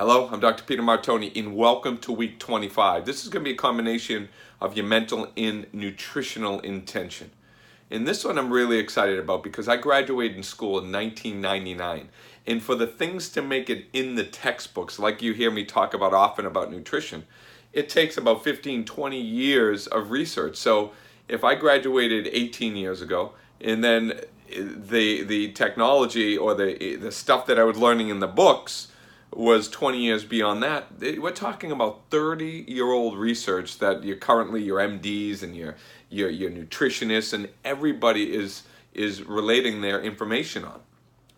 Hello, I'm Dr. Peter Martoni, and welcome to week 25. This is going to be a combination of your mental and nutritional intention. And this one I'm really excited about because I graduated in school in 1999. And for the things to make it in the textbooks, like you hear me talk about often about nutrition, it takes about 15, 20 years of research. So if I graduated 18 years ago, and then the technology or the stuff that I was learning in the books was 20 years beyond that, we're talking about 30-year-old research that you're currently your MDs and your nutritionists and everybody is relating their information on.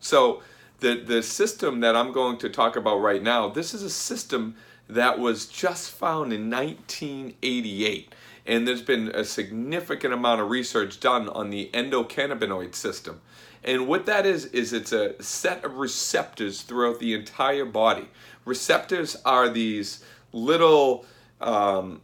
So the system that I'm going to talk about right now, this is a system that was just found in 1988. And there's been a significant amount of research done on the endocannabinoid system. And what that is it's a set of receptors throughout the entire body. Receptors are these little actual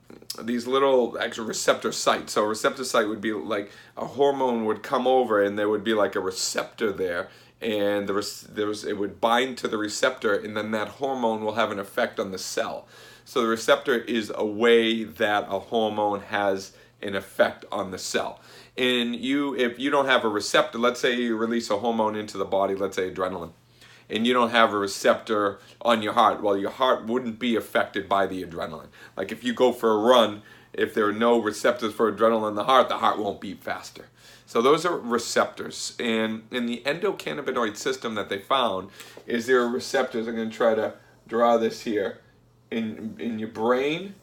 receptor sites. So a receptor site would be like a hormone would come over and there would be like a receptor there, and it would bind to the receptor, and then that hormone will have an effect on the cell. So the receptor is a way that a hormone has an effect on the cell. And if you don't have a receptor, let's say you release a hormone into the body, let's say adrenaline, and you don't have a receptor on your heart, well, your heart wouldn't be affected by the adrenaline. Like if you go for a run, if there are no receptors for adrenaline in the heart won't beat faster. So those are receptors. And in the endocannabinoid system that they found is there are receptors. I'm going to try to draw this here. In your brain,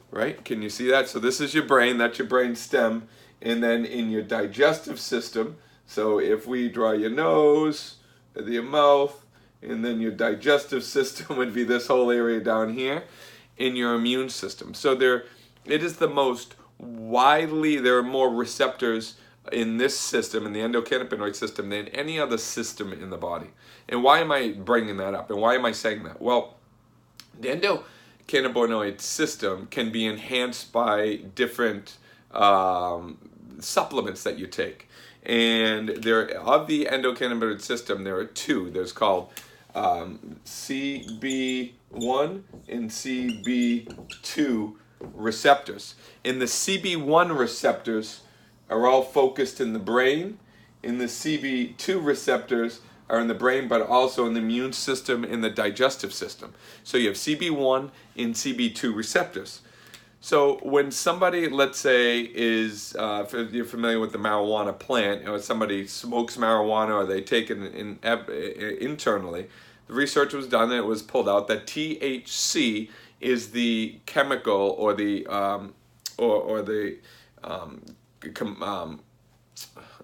right? Can you see that? So this is your brain, that's your brain stem. And then in your digestive system, so if we draw your nose, your mouth, and then your digestive system would be this whole area down here, in your immune system. So it is the most widely, there are more receptors in this system, in the endocannabinoid system, than any other system in the body. And why am I bringing that up? And why am I saying that? Well, the endocannabinoid system can be enhanced by different supplements that you take. And of the endocannabinoid system, there are two. There's called CB1 and CB2 receptors. And the CB1 receptors are all focused in the brain, and the CB2 receptors are in the brain, but also in the immune system and the digestive system. So you have CB1 and CB2 receptors. So when somebody, let's say, if you're familiar with the marijuana plant, or somebody smokes marijuana or they take it internally, the research was done and it was pulled out that THC is the chemical or the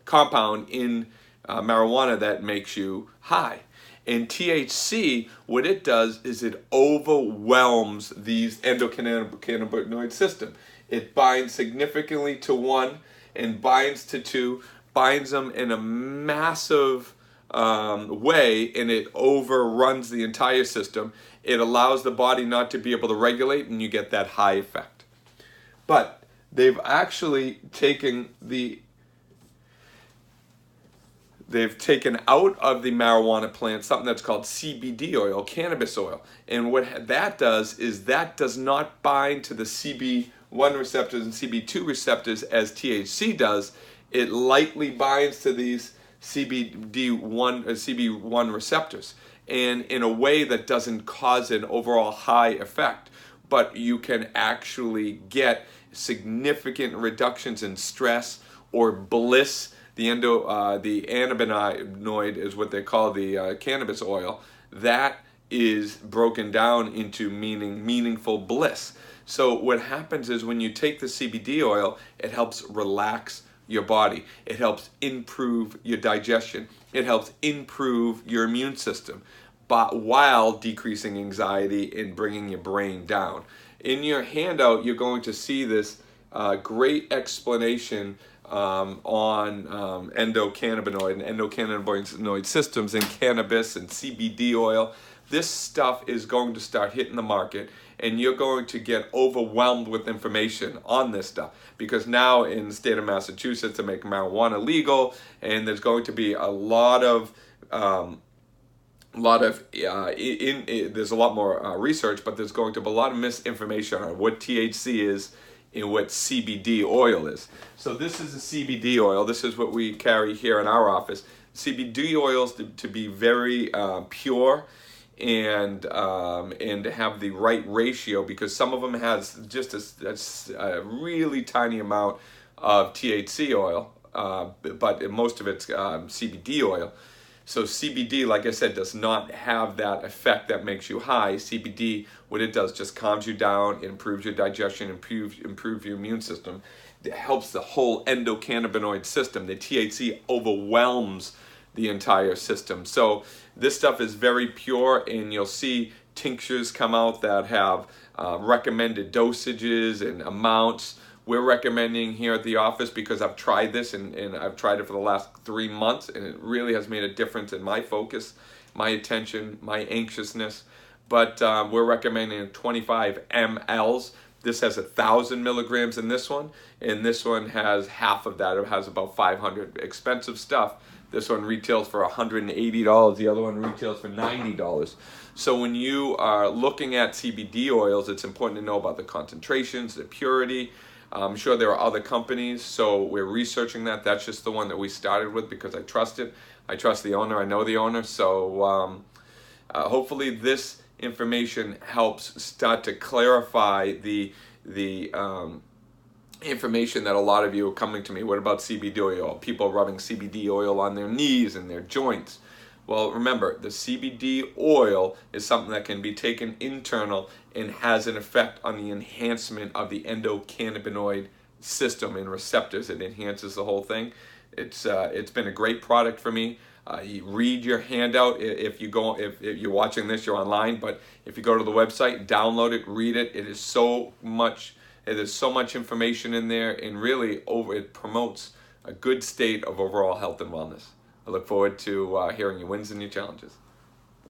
compound in marijuana that makes you high. And THC, what it does is it overwhelms these endocannabinoid system. It binds significantly to one and binds to two, binds them in a massive way, and it overruns the entire system. It allows the body not to be able to regulate, and you get that high effect. But they've actually taken out of the marijuana plant something that's called CBD oil, cannabis oil. And what that does is that does not bind to the CB1 receptors and CB2 receptors as THC does. It lightly binds to these CB1 receptors, and in a way that doesn't cause an overall high effect. But you can actually get significant reductions in stress or bliss. The cannabinoid is what they call the cannabis oil. That is broken down into meaningful bliss. So what happens is when you take the CBD oil, it helps relax your body. It helps improve your digestion. It helps improve your immune system, but while decreasing anxiety and bringing your brain down. In your handout, you're going to see this great explanation on endocannabinoid and endocannabinoid systems in cannabis and CBD oil. This stuff is going to start hitting the market, and you're going to get overwhelmed with information on this stuff, because now in the state of Massachusetts they make marijuana legal, and there's going to be a lot of a lot of there's a lot more research, but there's going to be a lot of misinformation on what THC is and what CBD oil is. So this is a CBD oil. This is what we carry here in our office. CBD oils to be very pure and to have the right ratio, because some of them has just a really tiny amount of THC oil, but most of it's CBD oil. So CBD, like I said, does not have that effect that makes you high. CBD, what it does, just calms you down, improves your digestion, improves your immune system. It helps the whole endocannabinoid system. The THC overwhelms the entire system. So this stuff is very pure, and you'll see tinctures come out that have recommended dosages and amounts. We're recommending here at the office, because I've tried this and I've tried it for the last 3 months, and it really has made a difference in my focus, my attention, my anxiousness. But we're recommending 25 mLs. This has 1,000 milligrams in this one, and this one has half of that. It has about 500. Expensive stuff. This one retails for $180. The other one retails for $90. So when you are looking at CBD oils, it's important to know about the concentrations, the purity. I'm sure there are other companies, so we're researching that. That's just the one that we started with because I trust it. I trust the owner. I know the owner. So hopefully this information helps start to clarify the information that a lot of you are coming to me. What about CBD oil? People rubbing CBD oil on their knees and their joints. Well, remember, the CBD oil is something that can be taken internal and has an effect on the enhancement of the endocannabinoid system and receptors. It enhances the whole thing. It's been a great product for me. You read your handout if you're watching this, you're online. But if you go to the website, download it, read it. It is so much. There's so much information in there, and really it promotes a good state of overall health and wellness. I look forward to hearing your wins and your challenges.